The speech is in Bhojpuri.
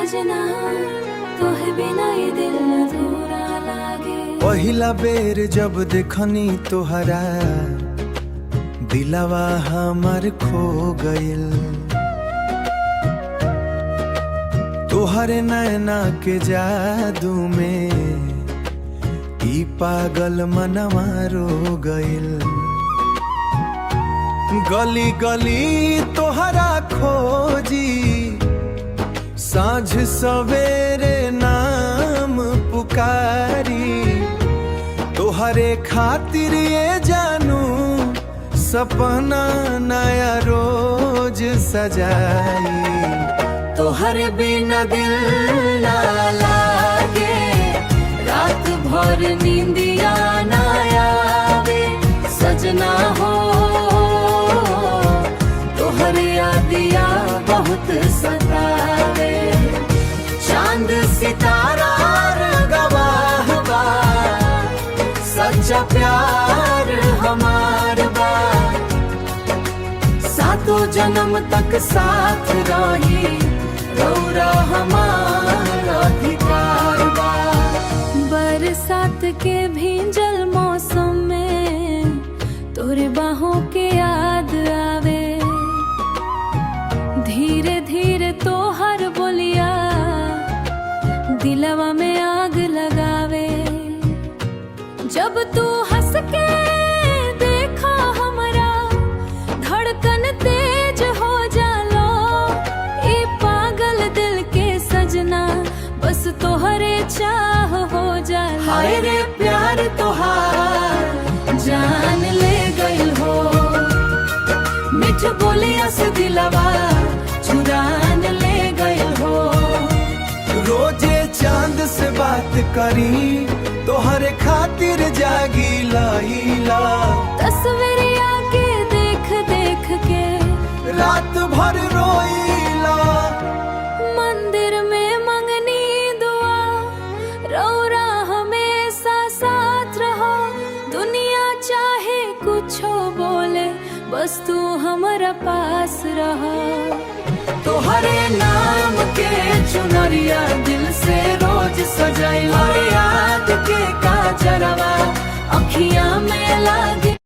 सजना तोहे बिना ये दिल अधूरा लागे। पहिला बेर जब देखनी तोहरा दिलवा हमार खो गइल। तोहरे नैना के जादू में ई पागल मनवा रो गइल। गली गली तोहरा खोजी साँझ सवेरे नाम पुकारी। तोहरे खातिर ये जानू सपना नया रोज सजाई। तोहरे बिना दिल ना लागे, रात भर नींदिया ना आवे। सजना हो तोहरे यादिया बहुत सतावे। चांद सितारा गवाह बा, सच्चा प्यार हमार बा। सातों जन्म तक साथ रही, रौरा हमारा अधिकार बा। बरसात के भींजल मौसम में तोरे बाहों के याद आवे। धीरे धीरे तोहर बोलिया दिलवा में आग लगावे। जब तू हंस के देखा हमरा, धड़कन तेज हो जालो। ई पागल दिल के सजना बस तोहरे चाह हो जालो। हाय रे प्यार तोहार जान ले गइल हो। मिठ बोलिया से दिलवा चुरान ले गइल हो। रोजे चांद से बात करी, तोहरे खातिर जागी लाइला। तस्वीरिया के देख देख के रात भर रोइला। मंदिर में मंगनी दुआ, रौरा हमेशा साथ रहो। दुनिया चाहे कुछो बोले, बस तू हमारा पास रहो। तोहरे नाम के चुनरिया दिल से रोज सजाई। याद के काजरवा अखियां में लागे।